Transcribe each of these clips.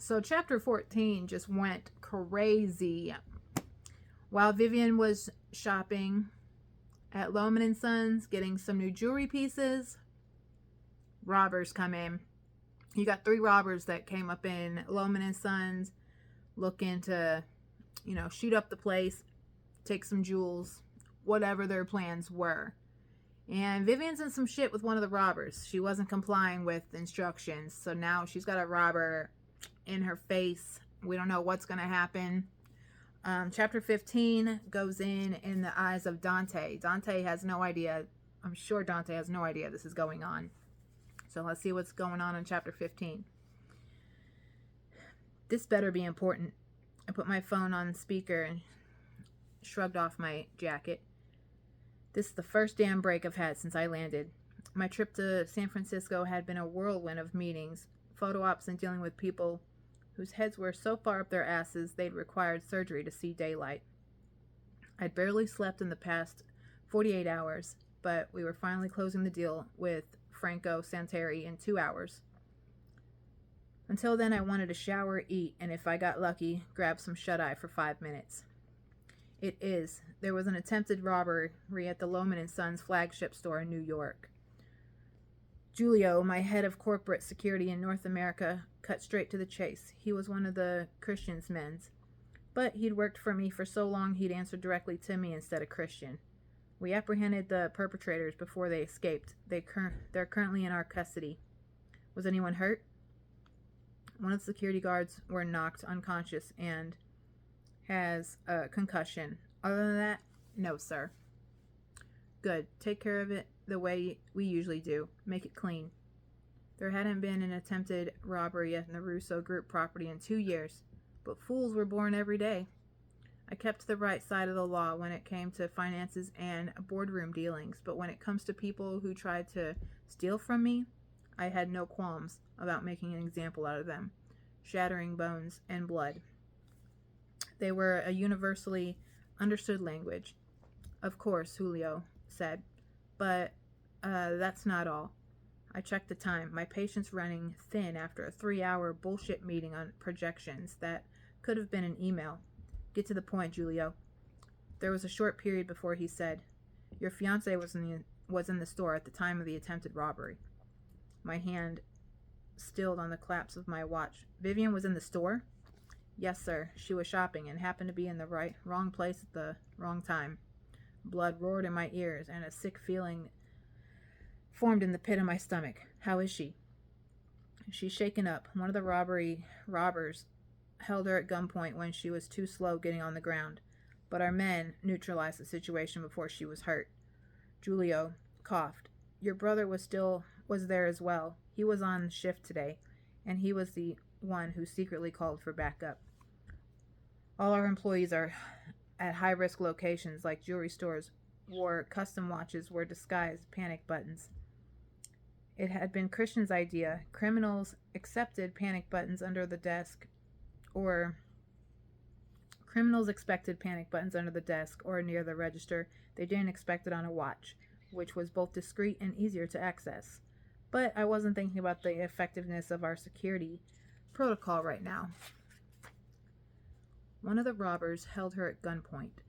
So chapter 14 just went crazy. While Vivian was shopping at Loeman and Sons, getting some new jewelry pieces, robbers come in. You got 3 robbers that came up in Loeman and Sons looking to, shoot up the place, take some jewels, whatever their plans were. And Vivian's in some shit with one of the robbers. She wasn't complying with instructions, so now she's got a robber in her face. We don't know what's going to happen. Chapter 15 goes in the eyes of Dante. Dante has no idea. I'm sure Dante has no idea this is going on. So let's see what's going on in chapter 15. This better be important. I put my phone on speaker and shrugged off my jacket. This is the first damn break I've had since I landed. My trip to San Francisco had been a whirlwind of meetings, photo ops, and dealing with people whose heads were so far up their asses they'd required surgery to see daylight. I'd barely slept in the past 48 hours, but we were finally closing the deal with Franco Santeri in 2 hours. Until then, I wanted to shower, eat, and if I got lucky, grab some shut-eye for 5 minutes. There was an attempted robbery at the Loeman & Sons flagship store in New York. Julio, my head of corporate security in North America, cut straight to the chase. He was one of the Christian's men, but he'd worked for me for so long he'd answered directly to me instead of Christian. We apprehended the perpetrators before they escaped. They're currently in our custody. Was anyone hurt? One of the security guards were knocked unconscious and has a concussion. Other than that, no, sir. Good. Take care of it the way we usually do. Make it clean. There hadn't been an attempted robbery at the Russo Group property in 2 years, but fools were born every day. I kept to the right side of the law when it came to finances and boardroom dealings, but when it comes to people who tried to steal from me, I had no qualms about making an example out of them, shattering bones and blood. They were a universally understood language. Of course, Julio said, but that's not all. I checked the time. My patience running thin after a 3-hour bullshit meeting on projections that could have been an email. Get to the point, Julio. There was a short period before he said, your fiancée was in the store at the time of the attempted robbery. My hand stilled on the clasp of my watch. Vivian was in the store? Yes, sir. She was shopping and happened to be in the wrong place at the wrong time. Blood roared in my ears, and a sick feeling formed in the pit of my stomach. How is she? She's shaken up. One of the robbers held her at gunpoint when she was too slow getting on the ground, but our men neutralized the situation before she was hurt. Julio coughed. Your brother was there as well. He was on shift today, and he was the one who secretly called for backup. All our employees are at high-risk locations like jewelry stores wore custom watches were disguised panic buttons. It had been Christian's idea. Criminals accepted panic buttons under the desk or near the register. They didn't expect it on a watch, which was both discreet and easier to access. But I wasn't thinking about the effectiveness of our security protocol right now. One of the robbers held her at gunpoint.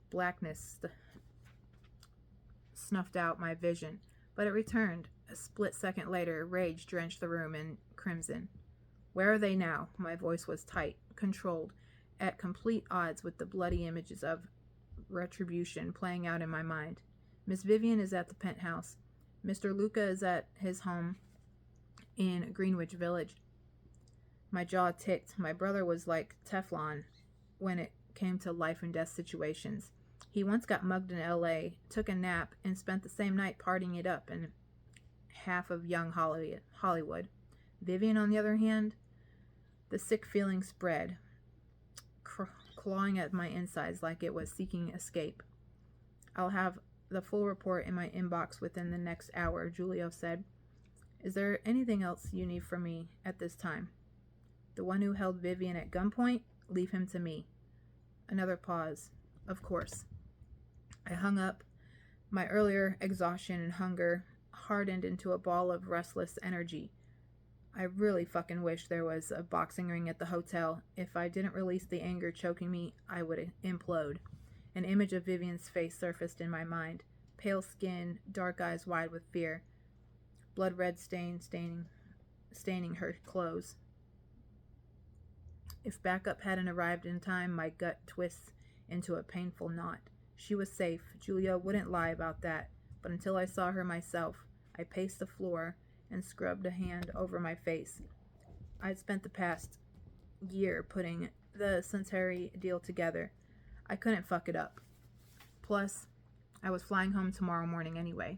Blackness snuffed out my vision, but it returned. A split second later, rage drenched the room in crimson. Where are they now? My voice was tight, controlled, at complete odds with the bloody images of retribution playing out in my mind. Miss Vivian is at the penthouse. Mr. Luca is at his home in Greenwich Village. My jaw ticked. My brother was like Teflon when it came to life and death situations. He once got mugged in L.A., took a nap, and spent the same night partying it up in half of young Hollywood. Vivian, on the other hand, the sick feeling spread, clawing at my insides like it was seeking escape. I'll have the full report in my inbox within the next hour, Julio said. Is there anything else you need from me at this time? The one who held Vivian at gunpoint? Leave him to me. Another pause. Of course. I hung up. My earlier exhaustion and hunger hardened into a ball of restless energy. I really fucking wish there was a boxing ring at the hotel. If I didn't release the anger choking me, I would implode. An image of Vivian's face surfaced in my mind. Pale skin, dark eyes wide with fear, blood red staining her clothes. If backup hadn't arrived in time, my gut twists into a painful knot. She was safe. Julia wouldn't lie about that. But until I saw her myself, I paced the floor and scrubbed a hand over my face. I'd spent the past year putting the Centauri deal together. I couldn't fuck it up. Plus, I was flying home tomorrow morning anyway.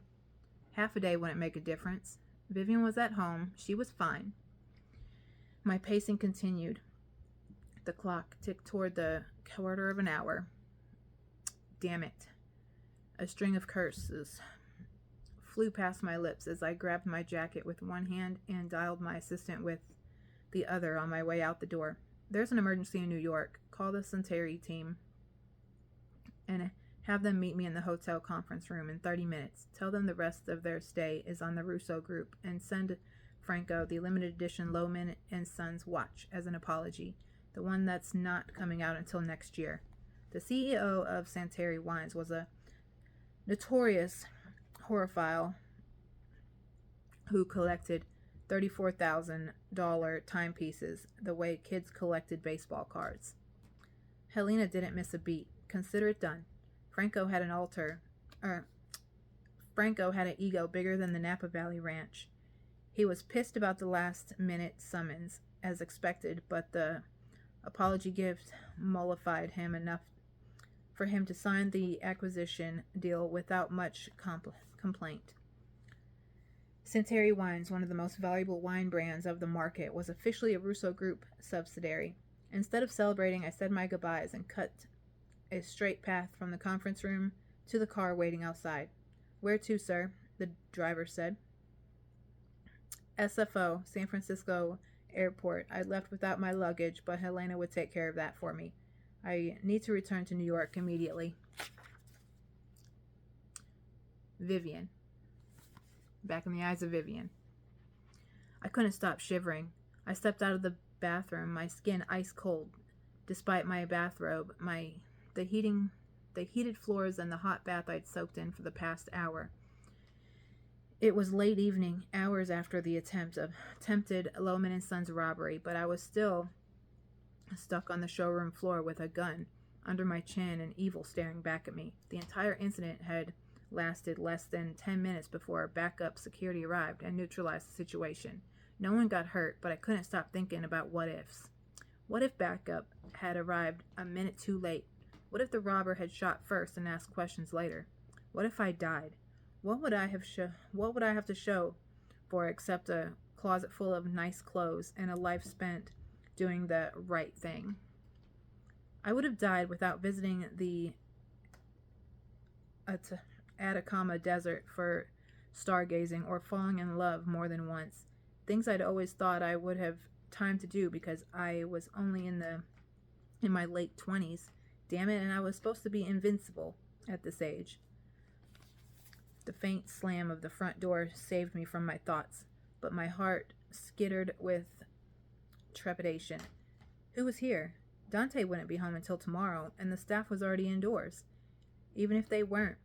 Half a day wouldn't make a difference. Vivian was at home. She was fine. My pacing continued. The clock ticked toward the quarter of an hour. Damn it. A string of curses flew past my lips as I grabbed my jacket with one hand and dialed my assistant with the other on my way out the door. There's an emergency in New York. Call the Centauri team and have them meet me in the hotel conference room in 30 minutes. Tell them the rest of their stay is on the Russo group, and send Franco the limited edition Loeman and Sons watch as an apology, the one that's not coming out until next year. The CEO of Centauri Wines was a notorious horophile who collected $34,000 timepieces the way kids collected baseball cards. Helena didn't miss a beat. Consider it done. Franco had an ego bigger than the Napa Valley Ranch. He was pissed about the last-minute summons, as expected, but the apology gift mollified him enough for him to sign the acquisition deal without much complaint. Centauri Wines, one of the most valuable wine brands of the market, was officially a Russo Group subsidiary. Instead of celebrating, I said my goodbyes and cut a straight path from the conference room to the car waiting outside. Where to, sir? The driver said. SFO, San Francisco Airport. I left without my luggage, but Helena would take care of that for me. I need to return to New York immediately. Vivian. Back in the eyes of Vivian. I couldn't stop shivering. I stepped out of the bathroom, my skin ice cold. Despite my bathrobe, the heated floors and the hot bath I'd soaked in for the past hour. It was late evening, hours after the attempted Loeman and Sons robbery, but I was still stuck on the showroom floor with a gun under my chin and evil staring back at me. The entire incident had lasted less than 10 minutes before backup security arrived and neutralized the situation. No one got hurt, but I couldn't stop thinking about what ifs. What if backup had arrived a minute too late? What if the robber had shot first and asked questions later? What if I died? What would I have to show for except a closet full of nice clothes and a life spent doing the right thing? I would have died without visiting the Atacama Desert for stargazing or falling in love more than once. Things I'd always thought I would have time to do because I was only in my late 20s. Damn it, and I was supposed to be invincible at this age. The faint slam of the front door saved me from my thoughts, but my heart skittered with trepidation. Who was here? Dante wouldn't be home until tomorrow, and the staff was already indoors. Even if they weren't,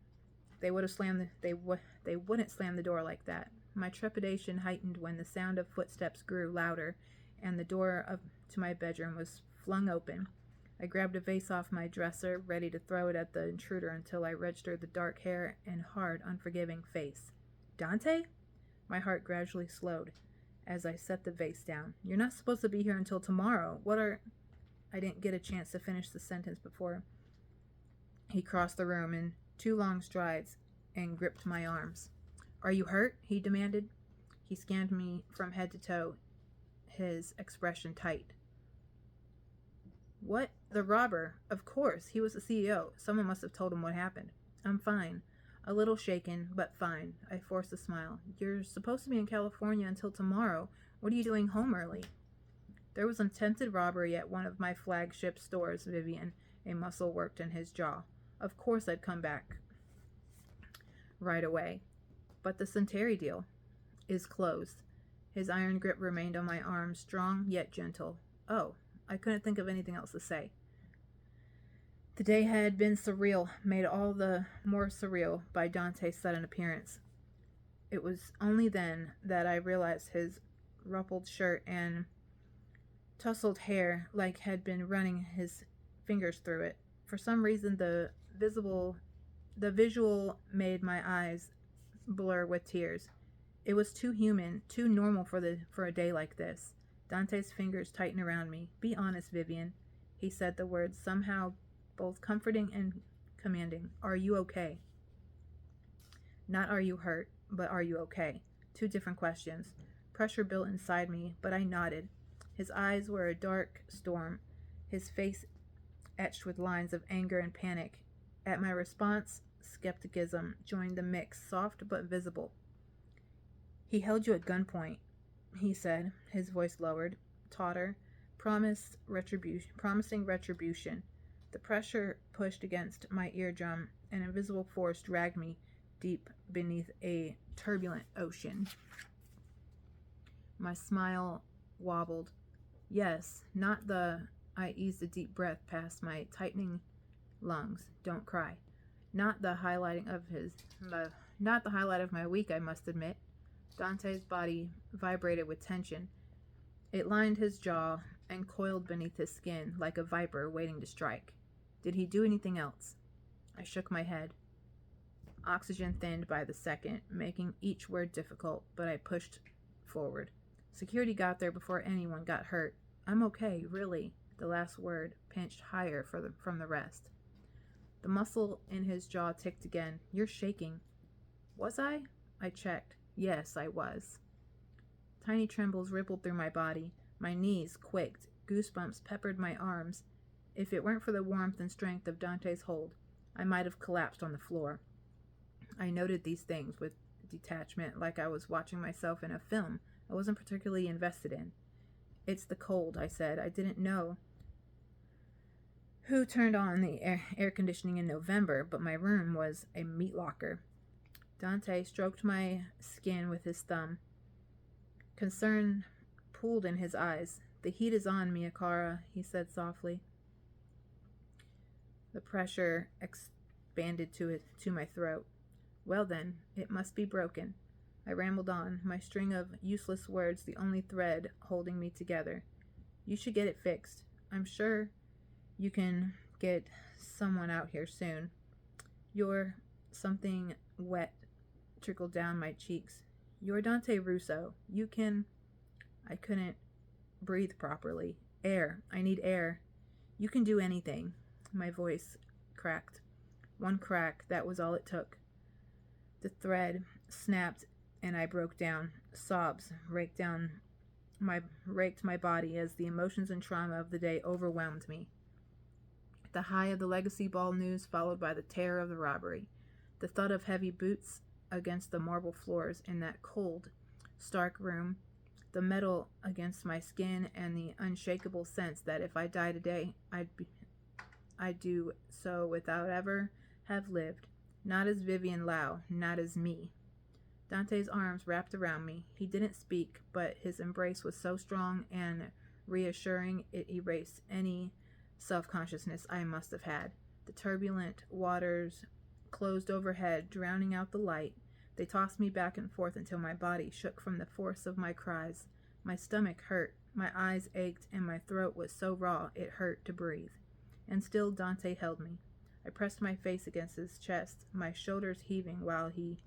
they wouldn't slam the door like that. My trepidation heightened when the sound of footsteps grew louder, and the door to my bedroom was flung open. I grabbed a vase off my dresser, ready to throw it at the intruder until I registered the dark hair and hard, unforgiving face. Dante? My heart gradually slowed as I set the vase down. You're not supposed to be here until tomorrow. I didn't get a chance to finish the sentence before he crossed the room in 2 long strides and gripped my arms. Are you hurt? He demanded. He scanned me from head to toe, his expression tight. What? The robber? Of course, he was the CEO. Someone must have told him what happened. I'm fine. A little shaken, but fine. I forced a smile. You're supposed to be in California until tomorrow. What are you doing home early? There was attempted robbery at one of my flagship stores, Vivian. A muscle worked in his jaw. Of course I'd come back right away. But the Centauri deal is closed. His iron grip remained on my arm, strong yet gentle. Oh, I couldn't think of anything else to say. The day had been surreal, made all the more surreal by Dante's sudden appearance. It was only then that I realized his ruffled shirt and tousled hair had been running his fingers through it. For some reason, the visual made my eyes blur with tears. It was too human, too normal for a day like this. Dante's fingers tightened around me. "Be honest, Vivian." He said the words somehow both comforting and commanding. "Are you okay?" Not "are you hurt," but "are you okay?" Two different questions. Pressure built inside me, but I nodded. His eyes were a dark storm, his face etched with lines of anger and panic. At my response, skepticism joined the mix, soft but visible. "He held you at gunpoint," he said, his voice lowered, tauter, promising retribution. The pressure pushed against my eardrum. An invisible force dragged me deep beneath a turbulent ocean. My smile wobbled. Yes, not the... I eased a deep breath past my tightening lungs. "Don't cry." Not the highlight of my week, I must admit. Dante's body vibrated with tension. It lined his jaw and coiled beneath his skin like a viper waiting to strike. Did he do anything else? I shook my head. Oxygen thinned by the second, making each word difficult, but I pushed forward. Security got there before anyone got hurt. "I'm okay, really." The last word pinched higher from the rest. The muscle in his jaw ticked again. "You're shaking." Was I? I checked. Yes, I was. Tiny trembles rippled through my body. My knees quaked. Goosebumps peppered my arms. If it weren't for the warmth and strength of Dante's hold, I might have collapsed on the floor. I noted these things with detachment, like I was watching myself in a film I wasn't particularly invested in. "It's the cold," I said. "I didn't know who turned on the air conditioning in November, but my room was a meat locker." Dante stroked my skin with his thumb. Concern pooled in his eyes. "The heat is on, Miyakara," he said softly. The pressure expanded to my throat. "Well then, it must be broken." I rambled on, my string of useless words the only thread holding me together. "You should get it fixed. I'm sure you can get someone out here soon. You're..." Something wet trickled down my cheeks. "You're Dante Russo. You can..." I couldn't breathe properly. "Air. I need air. You can do anything." My voice cracked. One crack, that was all it took. The thread snapped and I broke down. Sobs raked my body as the emotions and trauma of the day overwhelmed me. The high of the Legacy Ball news followed by the terror of the robbery. The thud of heavy boots against the marble floors in that cold, stark room. The metal against my skin and the unshakable sense that if I die today, I'd do so without ever have lived. Not as Vivian Lau, not as me. Dante's arms wrapped around me. He didn't speak, but his embrace was so strong and reassuring it erased any self-consciousness I must have had. The turbulent waters closed overhead, drowning out the light. They tossed me back and forth until my body shook from the force of my cries. My stomach hurt, my eyes ached, and my throat was so raw it hurt to breathe. And still Dante held me. I pressed my face against his chest, my shoulders heaving while he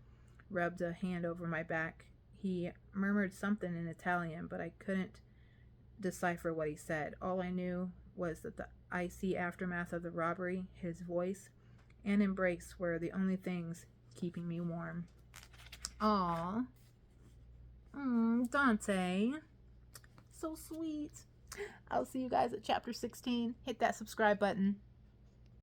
rubbed a hand over my back. He murmured something in Italian, but I couldn't decipher what he said. All I knew was that the icy aftermath of the robbery, his voice, and embrace were the only things keeping me warm. Aww. Dante. So sweet. I'll see you guys at chapter 16. Hit that subscribe button.